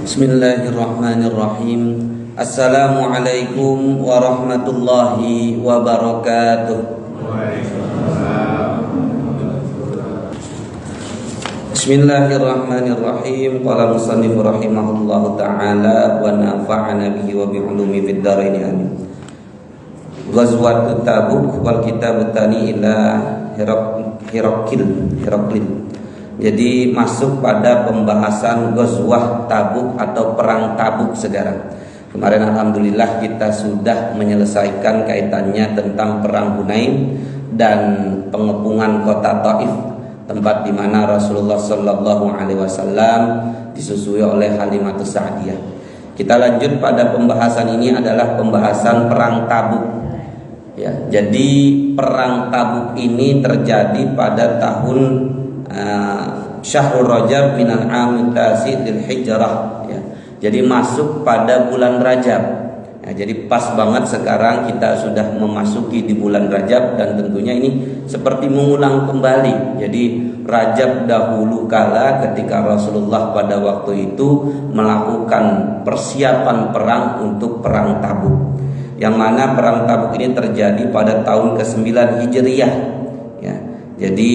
Bismillahirrahmanirrahim. Assalamualaikum warahmatullahi wabarakatuh. Bismillahirrahmanirrahim. Qala musannif rahimahullahu ta'ala wa nafa'ana bihi wa bi ulumi fid dharain amin. Ghazwat Tabuk wal kitab tani ila Hiraklin. Jadi masuk pada pembahasan Ghazwah Tabuk atau perang Tabuk sekarang. Kemarin alhamdulillah kita sudah menyelesaikan kaitannya tentang perang Hunain dan pengepungan kota Taif, tempat di mana Rasulullah Sallallahu Alaihi Wasallam disusui oleh Halimatus Sa'diyah. Kita lanjut pada pembahasan ini adalah pembahasan perang Tabuk. Ya, jadi perang Tabuk ini terjadi pada tahun Syahrul Rajab minal am tasi dzil hijrah, ya. Jadi masuk pada bulan Rajab. Ya, jadi pas banget sekarang kita sudah memasuki di bulan Rajab dan tentunya ini seperti mengulang kembali. Jadi Rajab dahulu kala ketika Rasulullah pada waktu itu melakukan persiapan perang untuk perang Tabuk. Yang mana perang Tabuk ini terjadi pada tahun ke-9 Hijriah, ya. Jadi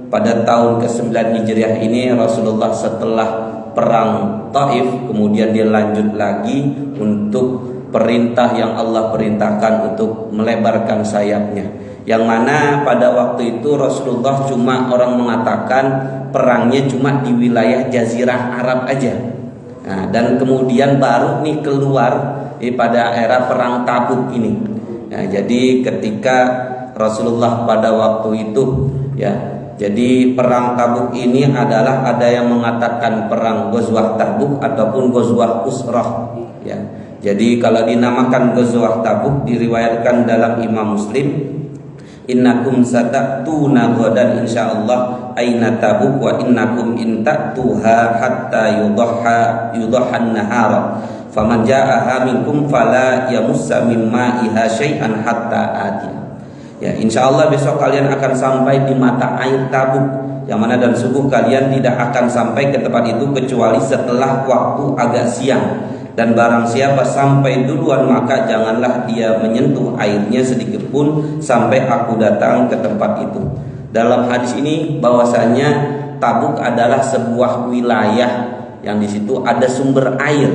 pada tahun ke-9 Hijriah ini Rasulullah setelah perang Taif kemudian dia lanjut lagi untuk perintah yang Allah perintahkan untuk melebarkan sayapnya. Yang mana pada waktu itu Rasulullah cuma orang mengatakan perangnya cuma di wilayah Jazirah Arab aja. Nah, dan kemudian baru nih keluar pada era perang Tabuk ini. Nah, jadi ketika Rasulullah pada waktu itu, ya, jadi perang Tabuk ini adalah ada yang mengatakan perang Ghazwah Tabuk ataupun Ghazwah Usrah, ya. Jadi kalau dinamakan Ghazwah Tabuk diriwayatkan dalam Imam Muslim, innakum satatuna ghadan insyaallah aina Tabuk wa innakum in ta'tuha hatta yudhhan nahara faman jaa'a minkum fala yamussa mimma iha syai'an hatta ati. Ya, insya Allah besok kalian akan sampai di mata air Tabuk, yang mana dan subuh kalian tidak akan sampai ke tempat itu kecuali setelah waktu agak siang. Dan barang siapa sampai duluan maka janganlah dia menyentuh airnya sedikit pun sampai aku datang ke tempat itu. Dalam hadis ini bahwasanya Tabuk adalah sebuah wilayah yang di situ ada sumber air,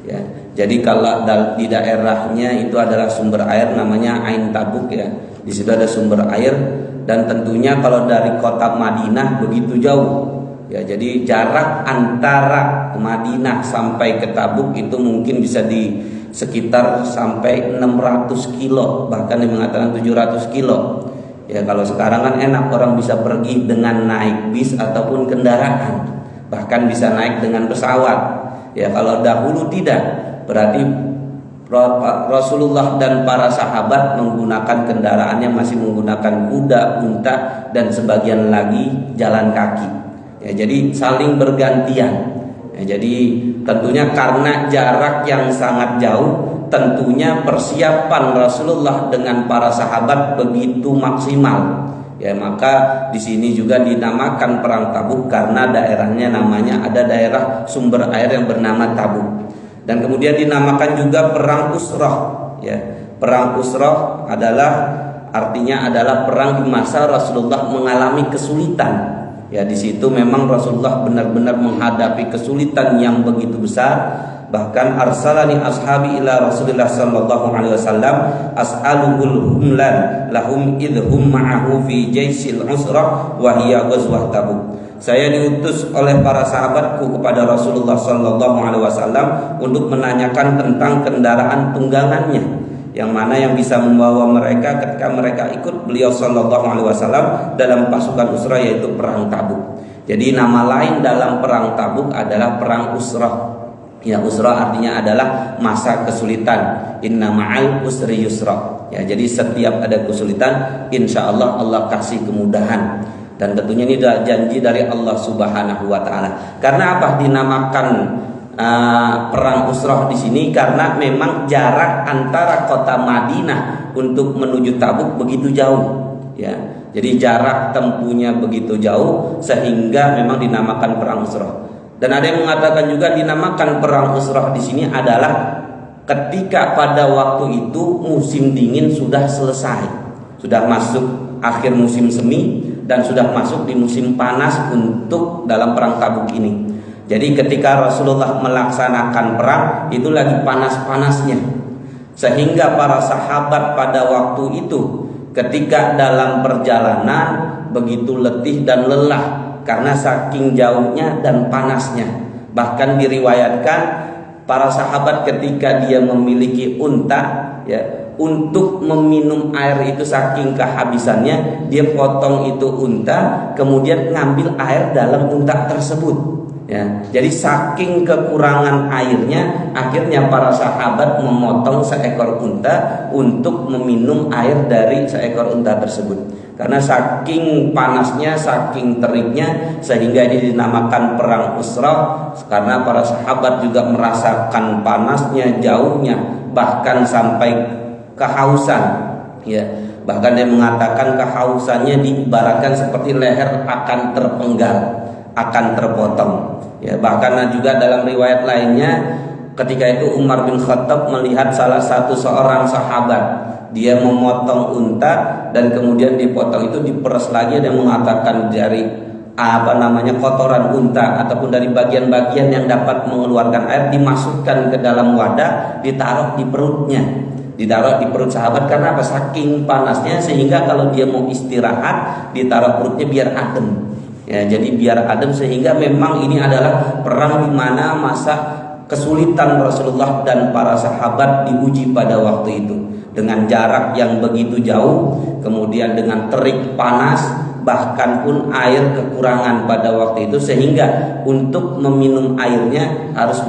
ya. Jadi kalau di daerahnya itu adalah sumber air namanya Ain Tabuk, ya. Di situ ada sumber air dan tentunya kalau dari kota Madinah begitu jauh. Ya, jadi jarak antara Madinah sampai ke Tabuk itu mungkin bisa di sekitar sampai 600 kilo, bahkan yang mengatakan 700 kilo. Ya, kalau sekarang kan enak orang bisa pergi dengan naik bis ataupun kendaraan, bahkan bisa naik dengan pesawat. Ya, kalau dahulu tidak, berarti Rasulullah dan para sahabat menggunakan kendaraannya masih menggunakan kuda, unta dan sebagian lagi jalan kaki. Ya, jadi saling bergantian. Ya, jadi tentunya karena jarak yang sangat jauh, tentunya persiapan Rasulullah dengan para sahabat begitu maksimal. Ya, maka di sini juga dinamakan perang Tabuk karena daerahnya namanya ada daerah sumber air yang bernama Tabuk. Dan kemudian dinamakan juga perang Usrah, ya. Perang Usrah adalah artinya adalah perang di masa Rasulullah mengalami kesulitan. Ya, di situ memang Rasulullah benar-benar menghadapi kesulitan yang begitu besar. Bahkan arsalani ashabi ila Rasulillah sallallahu alaihi wasallam as'aluhul humlan lahum idhum ma'ahu fi jaisil usrah wa hiya ghazwah Tabuk. Saya diutus oleh para sahabatku kepada Rasulullah sallallahu alaihi wasallam untuk menanyakan tentang kendaraan tunggangannya, yang mana yang bisa membawa mereka ketika mereka ikut beliau sallallahu alaihi wasallam dalam pasukan Usrah, yaitu perang Tabuk. Jadi nama lain dalam perang Tabuk adalah perang Usrah. Ya, Usrah artinya adalah masa kesulitan. Inna ma'al usri yusra. Ya, jadi setiap ada kesulitan, insya Allah Allah kasih kemudahan. Dan tentunya ini adalah janji dari Allah Subhanahu wa taala. Karena apa dinamakan perang Usrah di sini? Karena memang jarak antara kota Madinah untuk menuju Tabuk begitu jauh, ya. Jadi jarak tempuhnya begitu jauh sehingga memang dinamakan perang Usrah. Dan ada yang mengatakan juga dinamakan perang Usrah di sini adalah ketika pada waktu itu musim dingin sudah selesai, sudah masuk akhir musim semi dan sudah masuk di musim panas untuk dalam perang Tabuk ini. Jadi ketika Rasulullah melaksanakan perang itu lagi panas-panasnya, sehingga para sahabat pada waktu itu ketika dalam perjalanan begitu letih dan lelah karena saking jauhnya dan panasnya. Bahkan diriwayatkan para sahabat ketika dia memiliki unta, ya, untuk meminum air itu saking kehabisannya, dia potong itu unta, kemudian ngambil air dalam unta tersebut. Ya, jadi saking kekurangan airnya, akhirnya para sahabat memotong seekor unta untuk meminum air dari seekor unta tersebut. Karena saking panasnya, saking teriknya, sehingga ini dinamakan perang Usrah. Karena para sahabat juga merasakan panasnya, jauhnya, bahkan sampai kehausan. Ya, bahkan dia mengatakan kehausannya diibaratkan seperti leher akan terpenggal, akan terpotong. Ya, bahkan juga dalam riwayat lainnya, ketika itu Umar bin Khattab melihat salah satu seorang sahabat, dia memotong unta dan kemudian dipotong itu diperes lagi, dan mengatakan dari kotoran unta ataupun dari bagian-bagian yang dapat mengeluarkan air dimasukkan ke dalam wadah, ditaruh di perutnya, ditaruh di perut sahabat. Karena apa? Saking panasnya, sehingga kalau dia mau istirahat ditaruh perutnya biar adem. Ya, jadi biar adem, sehingga memang ini adalah perang di mana masa kesulitan Rasulullah dan para sahabat diuji pada waktu itu. Dengan jarak yang begitu jauh, kemudian dengan terik panas, bahkan pun air kekurangan pada waktu itu, sehingga untuk meminum airnya harus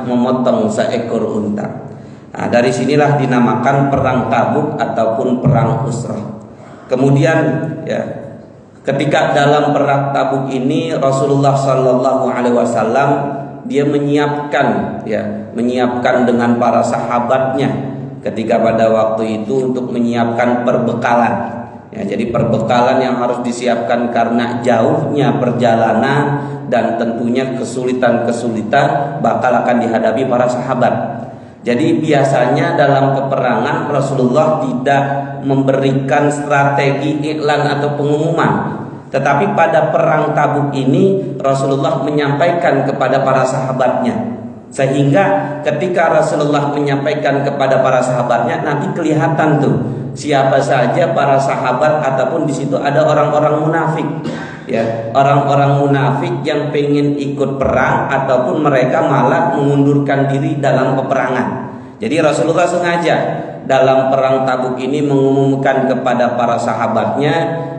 memotong seekor unta. Nah, dari sinilah dinamakan perang Tabuk ataupun perang Usrah. Kemudian ya, ketika dalam perang Tabuk ini Rasulullah Shallallahu Alaihi Wasallam dia menyiapkan dengan para sahabatnya ketika pada waktu itu untuk menyiapkan perbekalan. Ya, jadi perbekalan yang harus disiapkan karena jauhnya perjalanan dan tentunya kesulitan-kesulitan bakal akan dihadapi para sahabat. Jadi biasanya dalam peperangan Rasulullah tidak memberikan strategi iklan atau pengumuman. Tetapi pada perang Tabuk ini Rasulullah menyampaikan kepada para sahabatnya. Sehingga ketika Rasulullah menyampaikan kepada para sahabatnya, nanti kelihatan tuh siapa saja para sahabat, ataupun di situ ada orang-orang munafik. Ya, orang-orang munafik yang pengen ikut perang ataupun mereka malah mengundurkan diri dalam peperangan. Jadi Rasulullah sengaja dalam perang Tabuk ini mengumumkan kepada para sahabatnya,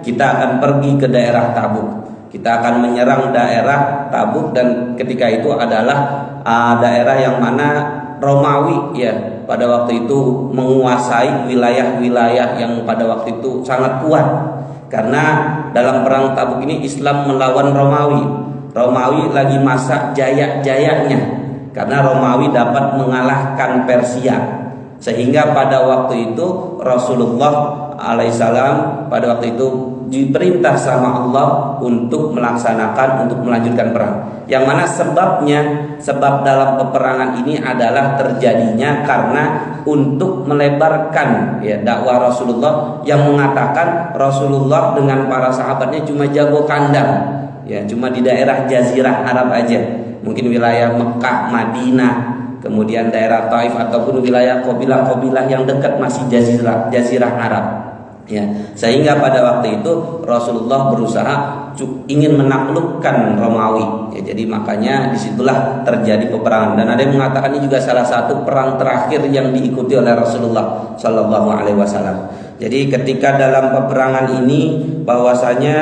kita akan pergi ke daerah Tabuk. Kita akan menyerang daerah Tabuk, dan ketika itu adalah daerah yang mana Romawi ya pada waktu itu menguasai wilayah-wilayah yang pada waktu itu sangat kuat. Karena dalam perang Tabuk ini Islam melawan Romawi. Romawi lagi masa jaya-jayanya, karena Romawi dapat mengalahkan Persia. Sehingga pada waktu itu Rasulullah alaihissalam pada waktu itu diperintah sama Allah untuk melanjutkan perang. Yang mana sebab dalam peperangan ini adalah terjadinya karena untuk melebarkan ya dakwah Rasulullah, yang mengatakan Rasulullah dengan para sahabatnya cuma jago kandang, ya cuma di daerah Jazirah Arab aja, mungkin wilayah Mekah, Madinah, kemudian daerah Taif ataupun wilayah kabilah-kabilah yang dekat masih Jazirah Arab. Ya, sehingga pada waktu itu Rasulullah berusaha ingin menaklukkan Romawi. Ya, jadi makanya disitulah terjadi peperangan. Dan ada yang mengatakan ini juga salah satu perang terakhir yang diikuti oleh Rasulullah Shallallahu Alaihi Wasallam. Jadi ketika dalam peperangan ini bahwasanya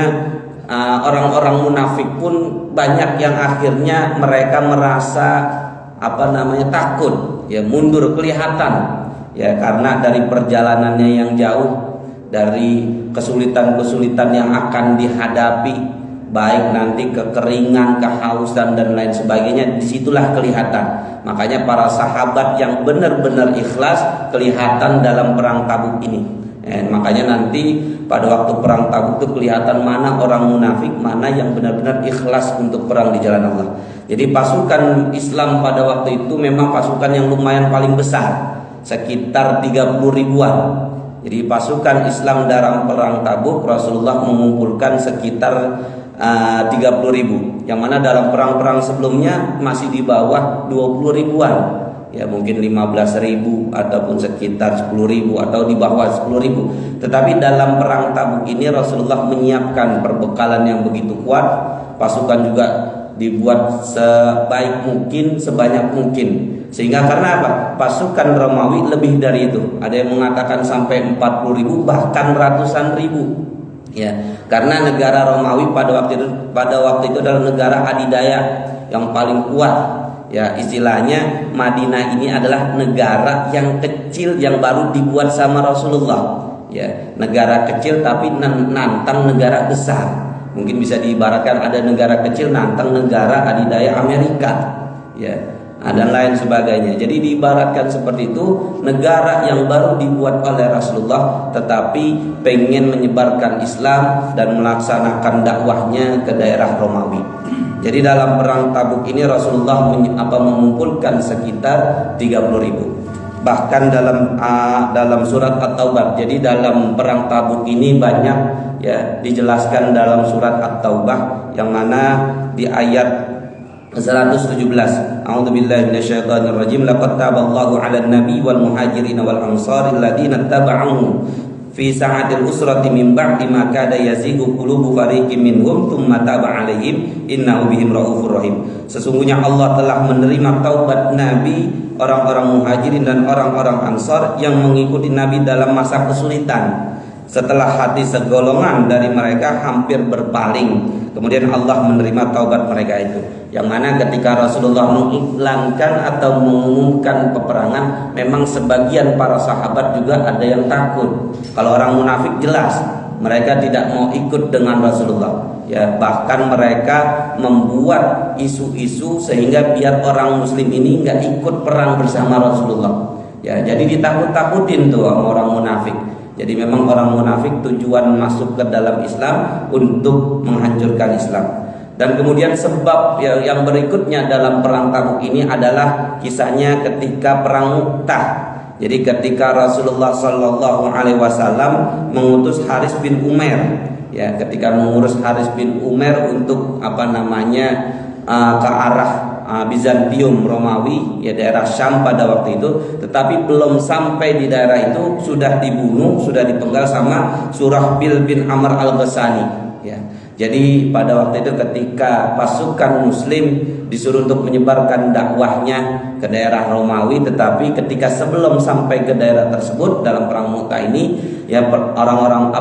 orang-orang munafik pun banyak yang akhirnya mereka merasa takut, ya mundur kelihatan, ya karena dari perjalanannya yang jauh, dari kesulitan-kesulitan yang akan dihadapi, baik nanti kekeringan, kehausan dan lain sebagainya, disitulah kelihatan. Makanya para sahabat yang benar-benar ikhlas kelihatan dalam perang Tabuk ini. Makanya nanti pada waktu perang Tabuk itu kelihatan mana orang munafik, mana yang benar-benar ikhlas untuk perang di jalan Allah. Jadi pasukan Islam pada waktu itu memang pasukan yang lumayan paling besar, sekitar 30 ribuan. Jadi pasukan Islam dalam perang Tabuk Rasulullah mengumpulkan sekitar 30 ribu, yang mana dalam perang-perang sebelumnya masih di bawah 20 ribuan. Ya mungkin 15 ribu ataupun sekitar 10 ribu atau di bawah 10 ribu. Tetapi dalam perang Tabuk ini Rasulullah menyiapkan perbekalan yang begitu kuat. Pasukan juga dibuat sebaik mungkin, sebanyak mungkin. Sehingga karena apa? Pasukan Romawi lebih dari itu. Ada yang mengatakan sampai 40 ribu bahkan ratusan ribu. Ya, karena negara Romawi pada waktu itu adalah negara adidaya yang paling kuat. Ya, istilahnya Madinah ini adalah negara yang kecil yang baru dibuat sama Rasulullah. Ya, negara kecil tapi nantang negara besar. Mungkin bisa diibaratkan ada negara kecil nantang negara adidaya Amerika. Ya, dan lain sebagainya. Jadi diibaratkan seperti itu, negara yang baru dibuat oleh Rasulullah tetapi pengen menyebarkan Islam dan melaksanakan dakwahnya ke daerah Romawi. Jadi dalam perang Tabuk ini Rasulullah mengumpulkan sekitar 30 ribu. Bahkan dalam surat At-Taubah. Jadi dalam perang Tabuk ini banyak ya dijelaskan dalam surat At-Taubah, yang mana di ayat 117. A'udzubillahi minasyaitonirrajim. Laqad taballahu 'alan nabi wal muhajirin wal ansari alladziina ittaba'uhu fi sa'atil usrati min ba'di ma kada yazighu qulubu fariqin minhum tsumma taba 'alaihim innahu bihim raufur rahim. Sesungguhnya Allah telah menerima taubat Nabi, orang-orang muhajirin dan orang-orang ansar yang mengikuti Nabi dalam masa kesulitan. Setelah hati segolongan dari mereka hampir berpaling, kemudian Allah menerima taubat mereka itu. Yang mana ketika Rasulullah mengiklankan atau mengumumkan peperangan, memang sebagian para sahabat juga ada yang takut. Kalau orang munafik jelas mereka tidak mau ikut dengan Rasulullah. Ya, bahkan mereka membuat isu-isu sehingga biar orang muslim ini nggak ikut perang bersama Rasulullah. Ya, jadi ditakut-takutin tuh orang munafik. Jadi memang orang munafik tujuan masuk ke dalam Islam untuk menghancurkan Islam. Dan kemudian sebab yang berikutnya dalam perang Tabuk ini adalah kisahnya ketika perang Mu'tah. Jadi ketika Rasulullah Shallallahu Alaihi Wasallam mengutus Haris bin Umair, ya ketika mengurus Haris bin Umair untuk ke arah Bizantium Romawi, ya daerah Syam pada waktu itu, tetapi belum sampai di daerah itu sudah dibunuh, sudah dipenggal sama Surahbil bin Amr al-Ghassani. Ya. Jadi pada waktu itu ketika pasukan Muslim disuruh untuk menyebarkan dakwahnya ke daerah Romawi, tetapi ketika sebelum sampai ke daerah tersebut dalam perang Mu'tah ini, ya orang-orang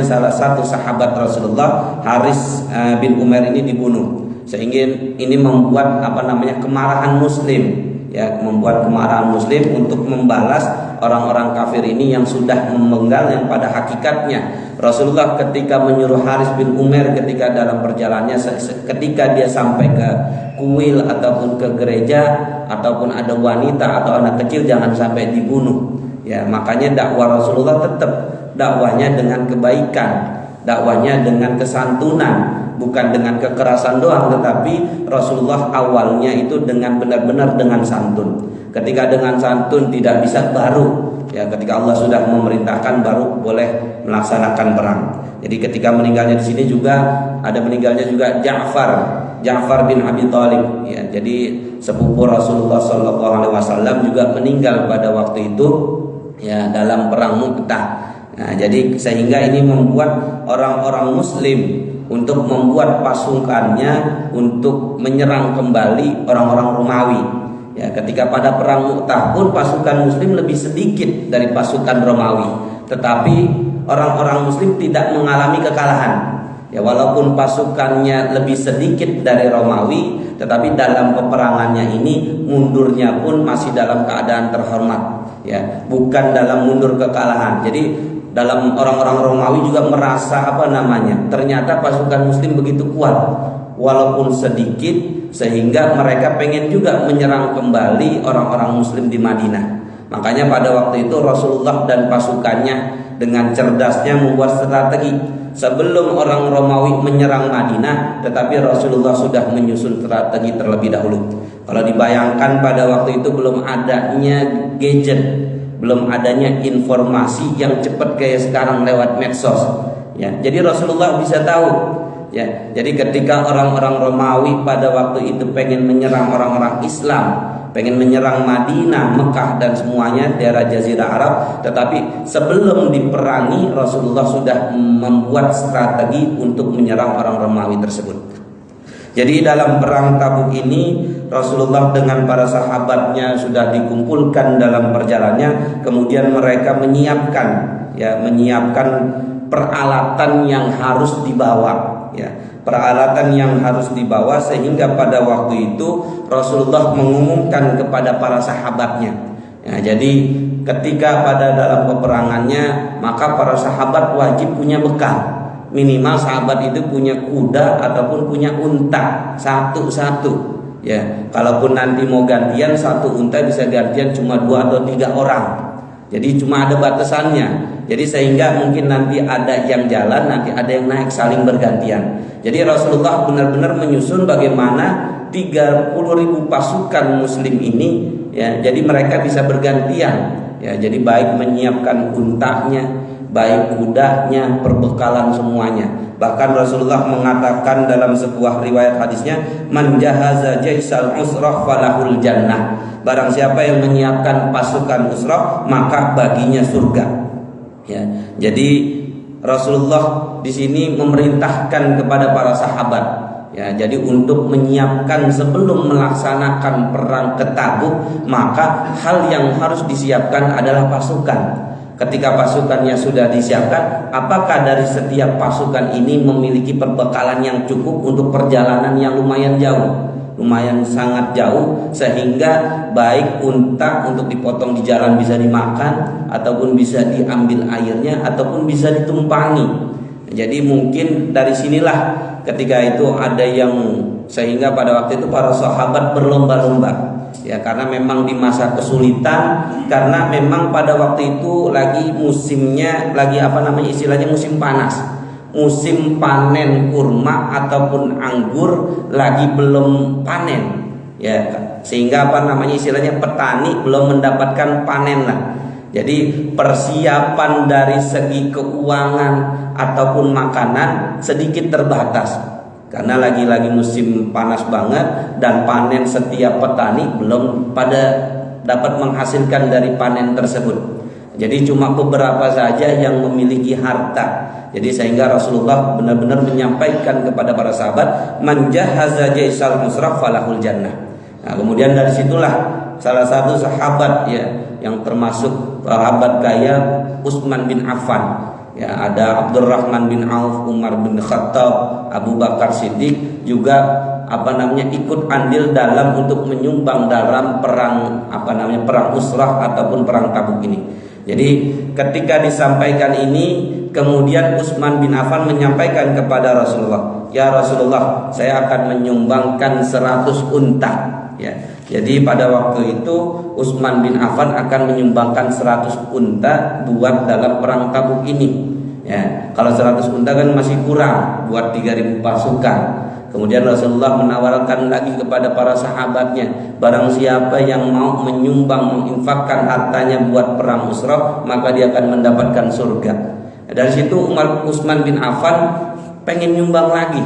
salah satu sahabat Rasulullah Haris bin Umair ini dibunuh. Sehingga ini membuat kemarahan Muslim, ya membuat kemarahan Muslim untuk membalas orang-orang kafir ini yang sudah memenggal, yang pada hakikatnya Rasulullah ketika menyuruh Haris bin Umair ketika dalam perjalanannya, ketika dia sampai ke kuil ataupun ke gereja ataupun ada wanita atau anak kecil jangan sampai dibunuh. Ya, makanya dakwah Rasulullah tetap dakwahnya dengan kebaikan, dakwahnya dengan kesantunan, bukan dengan kekerasan doang, tetapi Rasulullah awalnya itu dengan benar-benar dengan santun. Ketika dengan santun tidak bisa, baru ya ketika Allah sudah memerintahkan baru boleh melaksanakan perang. Jadi ketika meninggalnya di sini juga ada meninggalnya juga Ja'far bin Abi Thalib, ya. Jadi sepupu Rasulullah Shallallahu Alaihi Wasallam juga meninggal pada waktu itu, ya dalam perang Mu'tah. Nah, jadi sehingga ini membuat orang-orang Muslim untuk membuat pasukannya untuk menyerang kembali orang-orang Romawi. Ya, ketika pada perang Mu'tah pun pasukan Muslim lebih sedikit dari pasukan Romawi, tetapi orang-orang Muslim tidak mengalami kekalahan. Ya, walaupun pasukannya lebih sedikit dari Romawi, tetapi dalam peperangannya ini mundurnya pun masih dalam keadaan terhormat. Ya, bukan dalam mundur kekalahan. Jadi dalam orang-orang Romawi juga merasa ternyata pasukan Muslim begitu kuat walaupun sedikit, sehingga mereka pengen juga menyerang kembali orang-orang Muslim di Madinah. Makanya pada waktu itu Rasulullah dan pasukannya dengan cerdasnya membuat strategi. Sebelum orang Romawi menyerang Madinah, tetapi Rasulullah sudah menyusun strategi terlebih dahulu. Kalau dibayangkan pada waktu itu belum adanya gadget, belum adanya informasi yang cepat kayak sekarang lewat medsos. Ya, jadi Rasulullah bisa tahu. Ya, jadi ketika orang-orang Romawi pada waktu itu pengen menyerang orang-orang Islam, pengen menyerang Madinah, Mekah dan semuanya daerah Jazirah Arab, tetapi sebelum diperangi Rasulullah sudah membuat strategi untuk menyerang orang Romawi tersebut. Jadi dalam perang Tabuk ini Rasulullah dengan para sahabatnya sudah dikumpulkan dalam perjalanannya, kemudian mereka menyiapkan peralatan yang harus dibawa. Peralatan yang harus dibawa sehingga pada waktu itu Rasulullah mengumumkan kepada para sahabatnya. Jadi ketika pada dalam peperangannya, maka para sahabat wajib punya bekal. Minimal sahabat itu punya kuda ataupun punya unta satu-satu. Kalaupun nanti mau gantian, satu unta bisa gantian cuma 2 atau 3 orang. Jadi cuma ada batasannya. Jadi sehingga mungkin nanti ada yang jalan, nanti ada yang naik, saling bergantian. Jadi Rasulullah benar-benar menyusun bagaimana 30.000 pasukan muslim ini, jadi mereka bisa bergantian. Jadi baik menyiapkan untanya, baik kudanya, perbekalan semuanya. Bahkan Rasulullah mengatakan dalam sebuah riwayat hadisnya, man jahaza jaisal usrah falahul jannah. Barang siapa yang menyiapkan pasukan usrah, maka baginya surga. Jadi Rasulullah di sini memerintahkan kepada para sahabat, jadi untuk menyiapkan sebelum melaksanakan perang ke Tabuk, maka hal yang harus disiapkan adalah pasukan. Ketika pasukannya sudah disiapkan, apakah dari setiap pasukan ini memiliki perbekalan yang cukup untuk perjalanan yang lumayan jauh, lumayan sangat jauh, sehingga baik unta untuk dipotong di jalan bisa dimakan, ataupun bisa diambil airnya, ataupun bisa ditumpangi. Jadi mungkin dari sinilah ketika itu ada yang sehingga pada waktu itu para sahabat berlomba-lomba. Karena memang di masa kesulitan, karena memang pada waktu itu lagi musimnya, lagi istilahnya musim panas, musim panen kurma ataupun anggur lagi belum panen, sehingga istilahnya petani belum mendapatkan panen lah. Jadi persiapan dari segi keuangan ataupun makanan sedikit terbatas. Karena lagi-lagi musim panas banget dan panen setiap petani belum pada dapat menghasilkan dari panen tersebut. Jadi cuma beberapa saja yang memiliki harta. Jadi sehingga Rasulullah benar-benar menyampaikan kepada para sahabat, man jahaza jaisal musraf falahul jannah. Kemudian dari situlah salah satu sahabat yang termasuk sahabat kaya, Utsman bin Affan. Ada Abdurrahman bin Auf, Umar bin Khattab, Abu Bakar Siddiq juga ikut andil dalam untuk menyumbang dalam perang perang Usrah ataupun perang Tabuk ini. Jadi ketika disampaikan ini, kemudian Utsman bin Affan menyampaikan kepada Rasulullah, ya Rasulullah, saya akan menyumbangkan 100 unta. Jadi pada waktu itu Utsman bin Affan akan menyumbangkan 100 unta buat dalam perang Tabuk ini. Kalau 100 unta kan masih kurang buat 3.000 pasukan. Kemudian Rasulullah menawarkan lagi kepada para sahabatnya, barang siapa yang mau menyumbang, menginfakkan hartanya buat perang Usrah, maka dia akan mendapatkan surga. Dari situ Utsman bin Affan pengen nyumbang lagi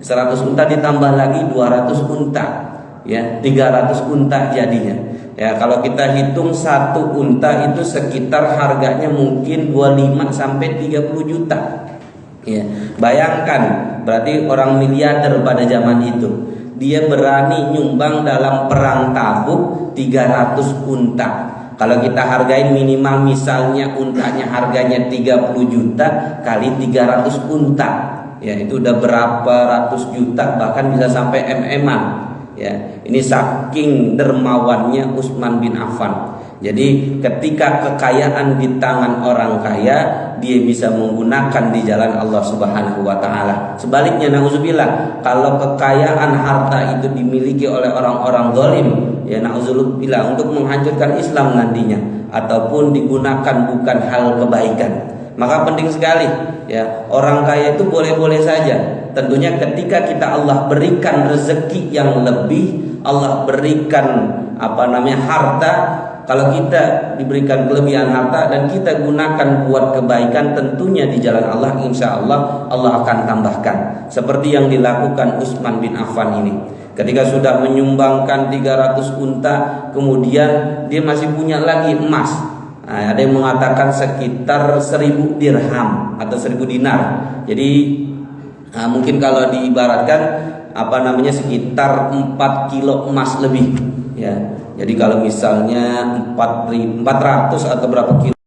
100 unta ditambah lagi 200 unta. 300 unta jadinya. Kalau kita hitung satu unta itu sekitar harganya mungkin 25 sampai 30 juta. Bayangkan, berarti orang miliarder pada zaman itu. Dia berani nyumbang dalam perang Tabuk 300 unta. Kalau kita hargain minimal misalnya untanya harganya 30 juta kali 300 unta. Itu udah berapa ratus juta, bahkan bisa sampai MM-an. Ini saking dermawannya Utsman bin Affan. Jadi ketika kekayaan di tangan orang kaya, dia bisa menggunakan di jalan Allah Subhanahu wa taala. Sebaliknya, nauzubillah, kalau kekayaan harta itu dimiliki oleh orang-orang zalim, ya na'udzubillah, untuk menghancurkan Islam nantinya, ataupun digunakan bukan hal kebaikan. Maka penting sekali ya, orang kaya itu boleh-boleh saja. Tentunya ketika kita Allah berikan rezeki yang lebih, Allah berikan harta. Kalau kita diberikan kelebihan harta dan kita gunakan buat kebaikan, tentunya di jalan Allah, insya Allah Allah akan tambahkan. Seperti yang dilakukan Utsman bin Affan ini. Ketika sudah menyumbangkan 300 unta, kemudian dia masih punya lagi emas. Nah, ada yang mengatakan sekitar 1000 dirham atau 1000 dinar. Jadi mungkin kalau diibaratkan sekitar 4 kilo emas lebih ya. Jadi kalau misalnya 400 atau berapa kilo